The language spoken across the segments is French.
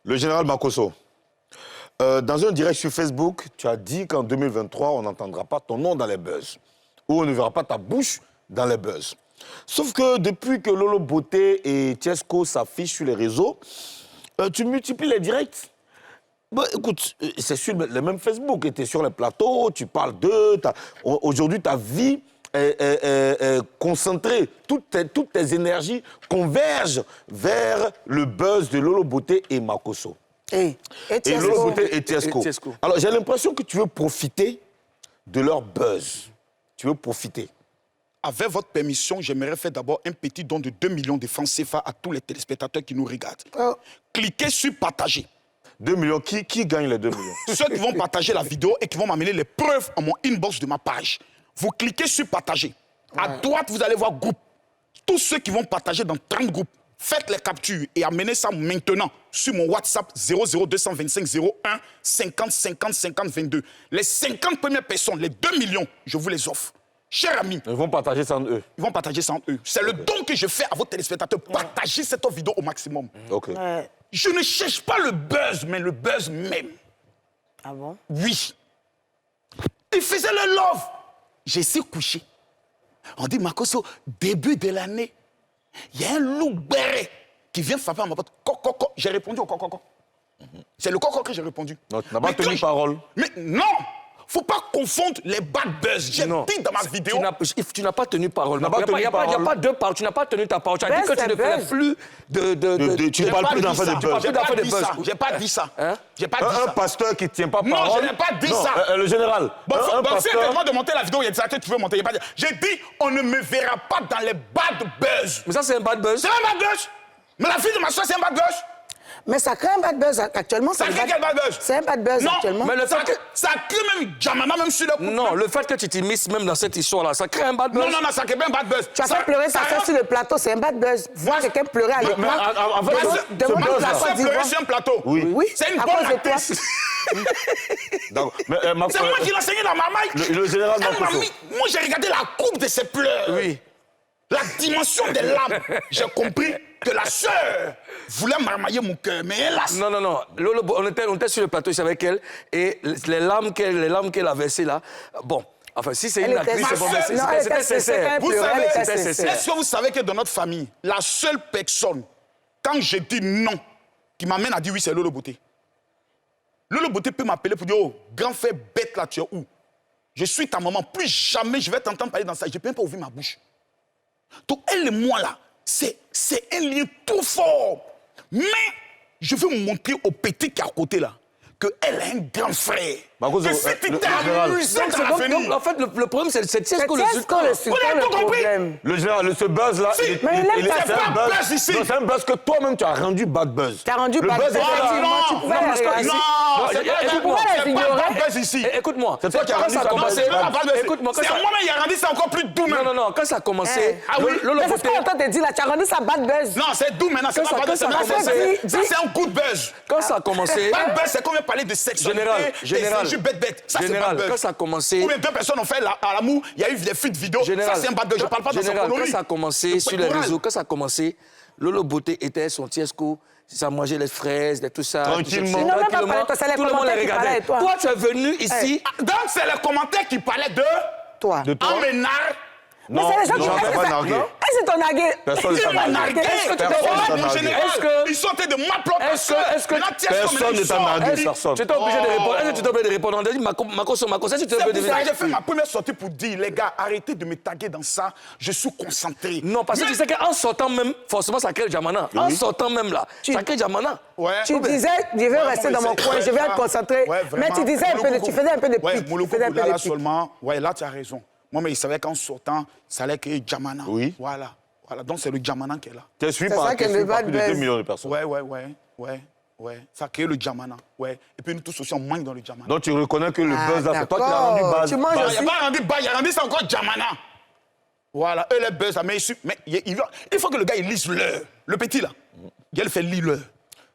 Le général Makosso, dans un direct sur Facebook, tu as dit qu'en 2023, on n'entendra pas ton nom dans les buzz. Ou on ne verra pas ta bouche dans les buzz. Sauf que depuis que Lolo Beauté et Tiesco s'affichent sur les réseaux, tu multiplies les directs. Bah, écoute, c'est sur le même Facebook. Tu es sur les plateaux, tu parles d'eux. Aujourd'hui, ta vie est concentrée. Toutes tes énergies convergent vers le buzz de Lolo Beauté et Makosso. Et Lolo Beauté et Tiesco. Alors, j'ai l'impression que tu veux profiter de leur buzz. Tu veux profiter. Avec votre permission, j'aimerais faire d'abord un petit don de 2 millions de francs CFA à tous les téléspectateurs qui nous regardent. Cliquez sur partager. 2 millions, qui gagne les 2 millions? Ceux qui vont partager la vidéo et qui vont m'amener les preuves à mon inbox de ma page. Vous cliquez sur partager. À droite, vous allez voir groupe. Tous ceux qui vont partager dans 30 groupes, faites les captures et amenez ça maintenant sur mon WhatsApp 00225 01 50 50 50 22. Les 50 premières personnes, les 2 millions, je vous les offre. Chers amis, ils vont partager ça entre eux. Ils vont partager ça entre eux. C'est le don que je fais à vos téléspectateurs. Partagez cette vidéo au maximum. Okay. Je ne cherche pas le buzz, mais le buzz même. Ah bon? Oui. Ils faisaient le love. J'ai su coucher. On dit, Makosso, début de l'année, il y a un loup béret qui vient frapper à ma porte. Coco. J'ai répondu au coco. C'est le coco que j'ai répondu. Non, tu n'as pas tenu parole. Mais non! Faut pas confondre les bad buzz. J'ai dit dans ma vidéo. Tu n'as pas tenu parole. Il n'y a pas deux paroles. Tu n'as pas tenu ta parole. Tu as dit que tu ne fais plus Tu ne parles plus d'enfants de buzz. J'ai pas dit ça. J'ai pas dit ça. Un pasteur qui ne tient pas parole. Non, je n'ai pas dit ça. Le général. Bon, si tu as de monter la vidéo, il y a des que tu veux monter. J'ai dit, on ne me verra pas dans les bad buzz. Mais ça, c'est un bad buzz. C'est un bad buzz. Mais la fille de ma soeur, c'est un bad buzz. Mais ça crée un bad buzz actuellement. Ça crée quel bad buzz? C'est un bad buzz actuellement. Mais le fait que... Ça crée même Jamana, même sur le couple. Non, le fait que tu t'immisces même dans cette histoire-là, ça crée un bad buzz. Non, ça crée pas un bad buzz. Tu as fait pleurer sa soeur sur le plateau, c'est un bad buzz. Voir quelqu'un pleurer à l'écran. En fait, ma soeur pleurer sur un plateau. Oui. C'est une bonne actrice. C'est moi qui l'ai enseigné dans ma maille. Le général Makosso. Moi, j'ai regardé la coupe de ses pleurs. Oui. La dimension des larmes. J'ai compris que la sœur voulait marmailler mon cœur, mais hélas. Non. Lolo, on était sur le plateau ici avec elle, et les larmes qu'elle a versées là, bon, enfin, si c'est une actrice, c'est bon, c'était sincère. Vous savez, est-ce que vous savez que dans notre famille, la seule personne, quand je dis non, qui m'amène à dire oui, c'est Lolo Beauté. Lolo Beauté peut m'appeler pour dire, oh, grand frère bête là, tu es où? Je suis ta maman, plus jamais je vais t'entendre parler dans ça, je ne peux même pas ouvrir ma bouche. Donc, elle et moi, là, c'est un lien trop fort. Mais je veux montrer au petit qui est à côté, là, qu'elle a un grand frère. Makosso, que c'était amusant dans l'avenir. En fait, le problème, c'est Tiesco le problème. Le général, ce buzz-là, c'est pas un buzz ici. C'est un buzz que toi-même, tu as rendu bad buzz. Tu as rendu bad buzz. Écoute-moi. C'est toi qui as rendu ça. Écoute-moi. C'est moi-même qui a rendu ça encore plus doux. Non. Quand ça a commencé... Mais c'est ce qu'on te dit là, tu as rendu ça bad buzz. Non, c'est doux maintenant. C'est pas bad buzz. Ça, c'est un good buzz. Quand ça a commencé... Bad buzz, c'est qu'on vient parler de sexualité. Général. Bête. Ça, c'est bad buzz. Quand ça a commencé... Ou bien 2 personnes ont fait l'amour, il y a eu des fuites vidéo. Ça, c'est un bad buzz. Je parle pas de ça. Quand ça a commencé sur les réseaux, quand ça a commencé, Lolo Beauté était son Tiesco, ça mangeait les fraises, tout ça. Tranquillement. Tout le monde les regardait. Toi, tu es venu ici... Donc, c'est les commentaires qui parlaient de... Toi. Emménard. Mais c'est les gens qui pas nargué. Est-ce que ton nargué? Personne ne t'a nargué. Ils sont en train de m'applaudir. Personne ne t'a nargué, personne. Tu étais obligé de répondre. Est-ce que tu étais obligé de répondre? On a dit Makosso, est-ce que tu étais obligé de répondre? J'ai fait ma première sortie pour dire, les gars, arrêtez de me taguer dans ça. Je suis concentré. Non, parce que tu sais qu'en sortant même, forcément, ça crée le Jamana. En sortant même là, ça crée le Jamana. Tu disais, je vais rester dans mon coin, je vais être concentré. Mais tu disais tu faisais un peu de pique. Là seulement, là tu as raison. Moi, mais il savait qu'en sortant, ça allait créer Jamana. Oui. Voilà. Donc c'est le Jamana qui est là. Tu es suivi par plus de 2 millions de personnes. Ouais. Ça a créé le Jamana. Ouais. Et puis nous tous aussi, on manque dans le Jamana. Donc tu reconnais que le buzz là, c'est toi qui l'as rendu base. Tu manges aussi. Il n'a pas rendu bas, il a rendu ça encore Jamana. Voilà. Eux, les buzz, mais il faut que le gars, il lise l'heure. Le petit là, il fait lire l'heure.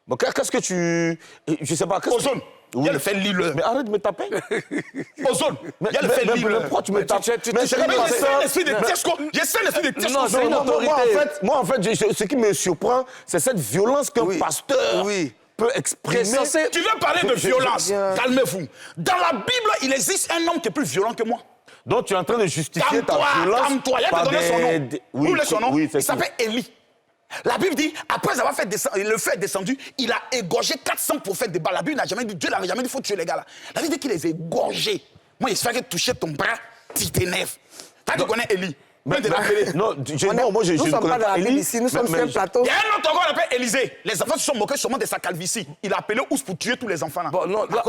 Bon, qu'est-ce que tu... Je sais pas... Ozone. Il le fait lire. Mais arrête de me taper. Ozone. Il le fait lire. Pourquoi tu me tapes? J'essaie l'esprit de Tiesco. J'essaie l'esprit de Tiesco. Moi, en fait, ce qui me surprend, c'est cette violence qu'un pasteur peut exprimer... Tu veux parler de violence? Calmez-vous. Dans la Bible, il existe un homme qui est plus violent que moi. Donc tu es en train de justifier ta violence... Calme-toi, il a donné son nom. Oui, Où est son nom? Oui, il s'appelle Élie. La Bible dit, après avoir le fait descendu, il a égorgé 400 prophètes de Baal. La Bible n'a jamais dit, Dieu n'avait jamais dit, il faut tuer les gars là. La Bible dit qu'il les a égorgés. Moi, il se fait toucher ton bras, tu t'énerves. Tu connais Élie? Non, moi je ne sommes pas dans la Bible ici, nous sommes sur un plateau. Il y a un autre encore, on l'appelle Élisée. Les enfants se sont moqués sûrement de sa calvitie. Il a appelé Ous pour tuer tous les enfants là. Bon, non, là,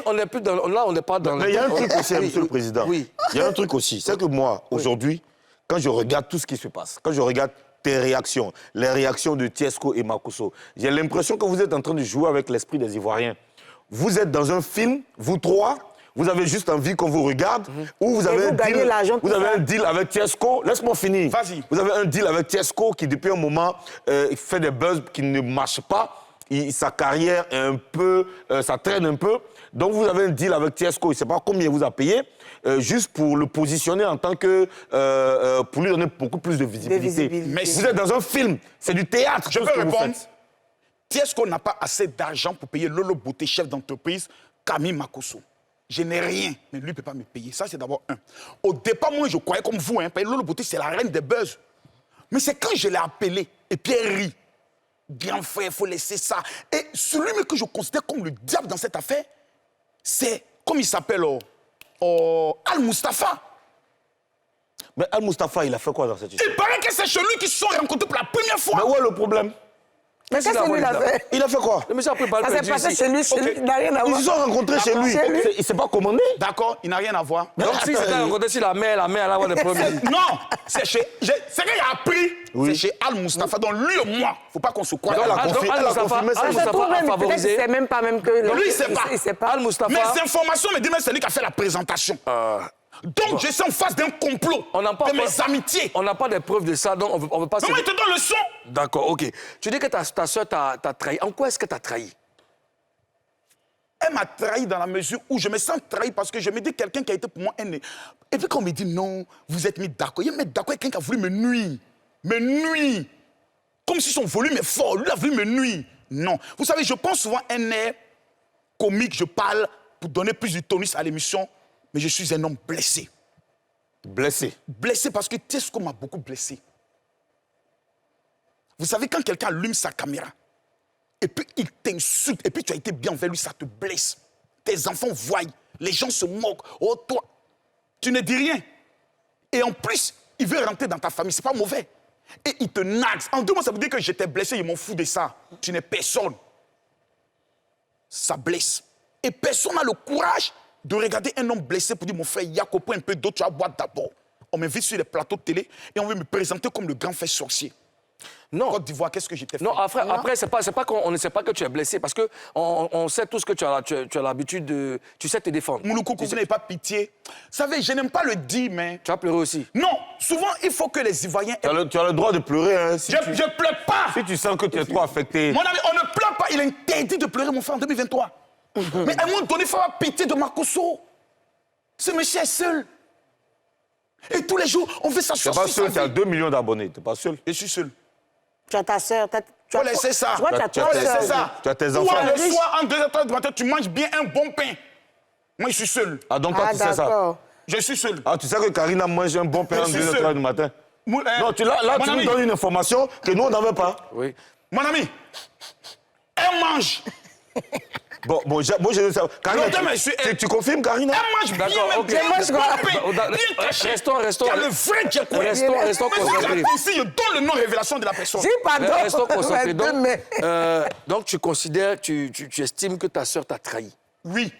on n'est plus dans... Là, on n'est pas dans... Mais il y a un truc aussi, Monsieur le Président. Oui. Il y a un truc aussi. C'est que moi, aujourd'hui, quand je regarde tout ce qui se passe, quand je regarde tes réactions, les réactions de Tiesco et Makosso, j'ai l'impression que vous êtes en train de jouer avec l'esprit des Ivoiriens. Vous êtes dans un film, vous trois, vous avez juste envie qu'on vous regarde, ou vous avez, un deal avec Tiesco. Laisse-moi finir. Vas-y. Vous avez un deal avec Tiesco qui, depuis un moment, fait des buzz qui ne marchent pas. Sa carrière est un peu... ça traîne un peu. Donc, vous avez un deal avec Tiesco. Il ne sait pas combien il vous a payé, juste pour le positionner en tant que... pour lui donner beaucoup plus de visibilité. Mais vous êtes dans un film. C'est du théâtre. Je peux répondre. Tiesco n'a pas assez d'argent pour payer Lolo Beauté, chef d'entreprise, Camille Makosso. Je n'ai rien, mais lui ne peut pas me payer. Ça, c'est d'abord un. Au départ, moi, je croyais comme vous, hein, Lolo Beauté, c'est la reine des buzz. Mais c'est quand je l'ai appelé, et Pierre rit. Grand frère, il faut laisser ça. Et celui que je considère comme le diable dans cette affaire, c'est, comme il s'appelle, Al-Mustafa. Mais Al-Mustafa, il a fait quoi dans cette histoire? Il paraît que c'est chez lui qu'ils se sont rencontrés pour la première fois. Mais où est le problème? Mais qu'est-ce qu'il a fait? Il a fait quoi? Le monsieur a pris balle Ça s'est passé chez lui, il n'a rien à voir. Ils se sont rencontrés chez lui. Il ne s'est pas commandé. D'accord, il n'a rien à voir. Donc si c'était rencontré sur la mère, elle a avoir des problèmes. Non, c'est qu'il a appris, c'est chez Al-Mustafa. Donc lui et moi, il ne faut pas qu'on se croie. Al-Mustafa a favorisé. C'est même pas même que... Lui, il ne sait pas. Al-Mustafa... Mes informations me disent que c'est lui qui a fait la présentation. Donc, je suis en face d'un complot de mes amitiés. On n'a pas de preuves de ça, donc on ne veut pas... Non, mais il te donne le son. D'accord, OK. Tu dis que ta soeur t'a trahi. En quoi est-ce que t'as trahi? Elle m'a trahi dans la mesure où je me sens trahi parce que je me dis quelqu'un qui a été pour moi un... Et puis quand on me dit non, vous êtes mis d'accord. Il me met d'accord avec quelqu'un qui a voulu me nuire. Me nuire. Comme si son volume est fort. Lui a voulu me nuire. Non. Vous savez, je pense souvent un air comique, je parle pour donner plus de tonus à l'émission. Mais je suis un homme blessé. Blessé? Blessé parce que Tiesco m'a beaucoup blessé. Vous savez, quand quelqu'un allume sa caméra, et puis il t'insulte, et puis tu as été bien envers lui, ça te blesse. Tes enfants voient, les gens se moquent. Oh, toi, tu ne dis rien. Et en plus, il veut rentrer dans ta famille, c'est pas mauvais. Et il te naxe. En 2 mois, ça veut dire que j'étais blessé, il m'en fout de ça. Tu n'es personne. Ça blesse. Et personne n'a le courage de regarder un homme blessé pour dire, mon frère, Yako, prends un peu d'eau, tu vas boire d'abord. On m'invite sur les plateaux de télé et on veut me présenter comme le grand frère sorcier. Non. Côte d'Ivoire, qu'est-ce que j'ai fait? Non, après c'est pas qu'on ne sait pas que tu es blessé, parce qu'on sait tous que tu as l'habitude de... Tu sais te défendre. Mouloukoukou, vous n'avez pas pitié. Vous savez, je n'aime pas le dire, mais... Tu as pleuré aussi? Non, souvent, il faut que les Ivoiriens... Tu as le droit de pleurer, hein, si je pleure pas. Si tu sens que tu es trop affecté... Mon ami, on ne pleure pas. Il est interdit de pleurer, mon frère, en 2023. Mais à un moment donné, il faut avoir pitié de Makosso. Ce monsieur est seul. Et tous les jours, on fait ça sur sa vie. Tu n'es pas seul, tu as 2 millions d'abonnés. Tu n'es pas seul. Je suis seul. Tu as ta soeur. Tu as laissé ça. Tu as laissé ça. Tu as tes enfants. Toi, le soir, en 2h30 du matin, tu manges bien un bon pain. Moi, je suis seul. Ah, donc toi, tu sais ça. Je suis seul. Ah, tu sais que Karina mange un bon pain en 2h30 du matin. Non, là, tu nous donnes une information que nous, on n'avait pas. Oui. Mon ami, elle mange. Bon, moi, je veux savoir. Karina, tu confirmes, Karina? Elle mange bien, Restons concentrés. Ici, je donne le nom révélation de la personne. Si, pardon. Restons concentrés. Donc, tu considères, tu estimes que ta sœur t'a trahi? Oui.